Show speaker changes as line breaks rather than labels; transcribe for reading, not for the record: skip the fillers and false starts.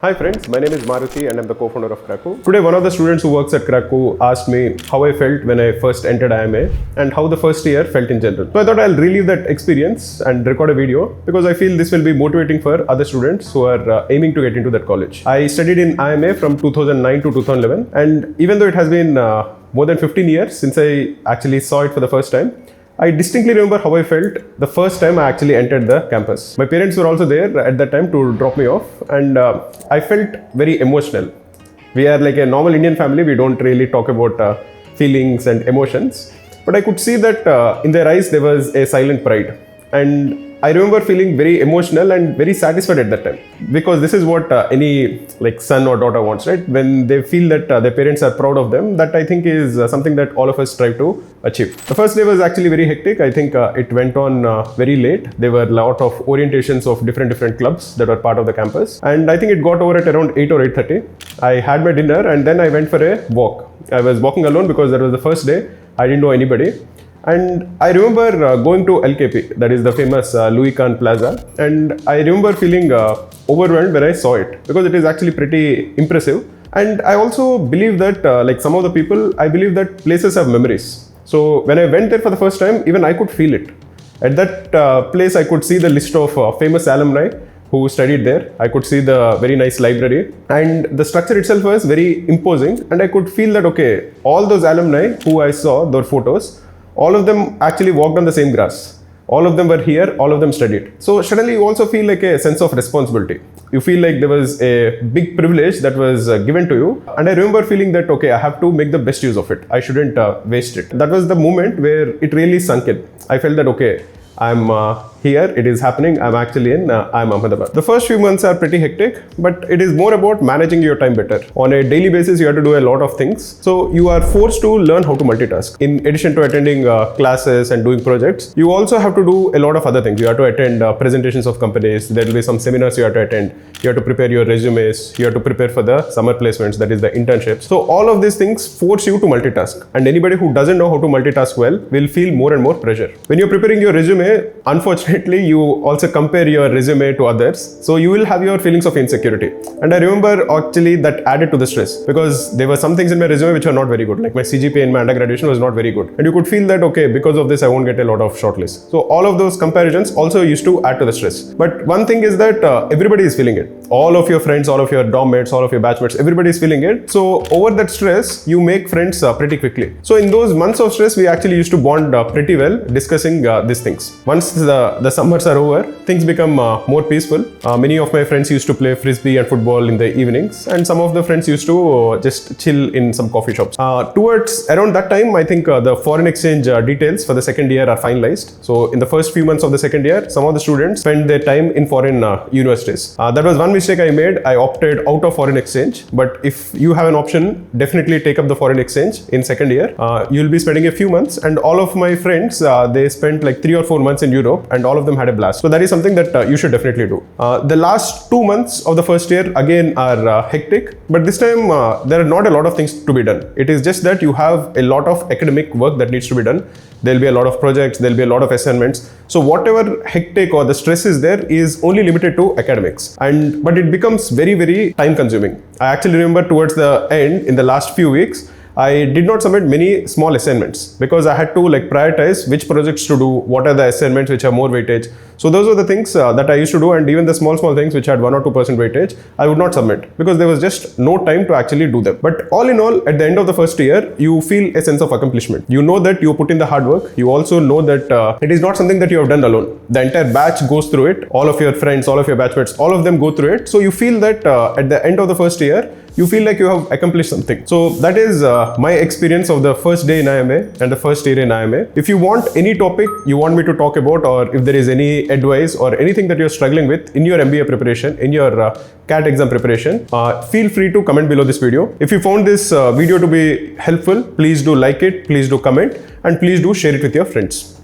Hi friends, my name is Maruti and I'm the co-founder of Krakow. Today one of the students who works at Krakow asked me how I felt when I first entered IIM A and how the first year felt in general. So I thought I'll relive that experience and record a video because I feel this will be motivating for other students who are aiming to get into that college. I studied in IIM A from 2009 to 2011 and even though it has been more than 15 years since I actually saw it for the first time, I distinctly remember how I felt the first time I actually entered the campus. My parents were also there at that time to drop me off and I felt very emotional. We are like a normal Indian family, we don't really talk about feelings and emotions. But I could see that in their eyes there was a silent pride. And I remember feeling very emotional and very satisfied at that time because this is what any like son or daughter wants, right? When they feel that their parents are proud of them, that I think is something that all of us strive to achieve. The first day was actually very hectic. I think it went on very late. There were a lot of orientations of different clubs that were part of the campus. And I think it got over at around 8 or 8:30. I had my dinner and then I went for a walk. I was walking alone because that was the first day. I didn't know anybody. And I remember going to LKP, that is the famous Kahn Plaza, and I remember feeling overwhelmed when I saw it because it is actually pretty impressive. And I also believe that like some of the people, I believe that places have memories. So when I went there for the first time, even I could feel it. At that place, I could see the list of famous alumni who studied there. I could see the very nice library and the structure itself was very imposing. And I could feel that, okay, all those alumni who I saw, their photos, all of them actually walked on the same grass. All of them were here, all of them studied. So suddenly you also feel like a sense of responsibility. You feel like there was a big privilege that was given to you. And I remember feeling that, okay, I have to make the best use of it. I shouldn't waste it. That was the moment where it really sunk in. I felt that, okay, I'm here, it is happening, I'm actually in IIM Ahmedabad. The first few months are pretty hectic, but it is more about managing your time better. On a daily basis, you have to do a lot of things. So you are forced to learn how to multitask. In addition to attending classes and doing projects, you also have to do a lot of other things. You have to attend presentations of companies, there will be some seminars you have to attend, you have to prepare your resumes, you have to prepare for the summer placements, that is the internships. So all of these things force you to multitask. And anybody who doesn't know how to multitask well will feel more and more pressure. When you're preparing your resume, unfortunately, you also compare your resume to others. So you will have your feelings of insecurity. And I remember actually that added to the stress because there were some things in my resume which were not very good. Like my CGPA in my undergraduation was not very good. And you could feel that, okay, because of this, I won't get a lot of shortlists. So all of those comparisons also used to add to the stress. But one thing is that everybody is feeling it. All of your friends, all of your dorm mates, all of your batchmates, everybody is feeling it. So over that stress, you make friends pretty quickly. So in those months of stress, we actually used to bond pretty well discussing these things. Once the summers are over, things become more peaceful. Many of my friends used to play frisbee and football in the evenings, and some of the friends used to just chill in some coffee shops. Towards around that time, I think the foreign exchange details for the second year are finalized. So in the first few months of the second year, some of the students spend their time in foreign universities. That was one mistake I made. I opted out of foreign exchange, but if you have an option, definitely take up the foreign exchange in second year. You'll be spending a few months, and all of my friends, they spent like 3 or 4 months in Europe, and all of them had a blast. So that is something that you should definitely do. The last 2 months of the first year again are hectic, but this time there are not a lot of things to be done. It is just that you have a lot of academic work that needs to be done. There'll be a lot of projects, there'll be a lot of assignments. So whatever hectic or the stress is there is only limited to academics. But it becomes very time consuming. I actually remember towards the end, in the last few weeks, I did not submit many small assignments because I had to like prioritize which projects to do, what are the assignments which have more weightage. So those were the things that I used to do, and even the small things which had 1 or 2% weightage, I would not submit because there was just no time to actually do them. But all in all, at the end of the first year, you feel a sense of accomplishment. You know that you put in the hard work. You also know that it is not something that you have done alone. The entire batch goes through it. All of your friends, all of your batchmates, all of them go through it. So you feel that at the end of the first year, you feel like you have accomplished something. So that is my experience of the first day in IIM A and the first year in IIM A. If you want any topic you want me to talk about, or if there is any advice or anything that you're struggling with in your MBA preparation, in your CAT exam preparation, feel free to comment below this video. If you found this video to be helpful, please do like it, please do comment, and please do share it with your friends.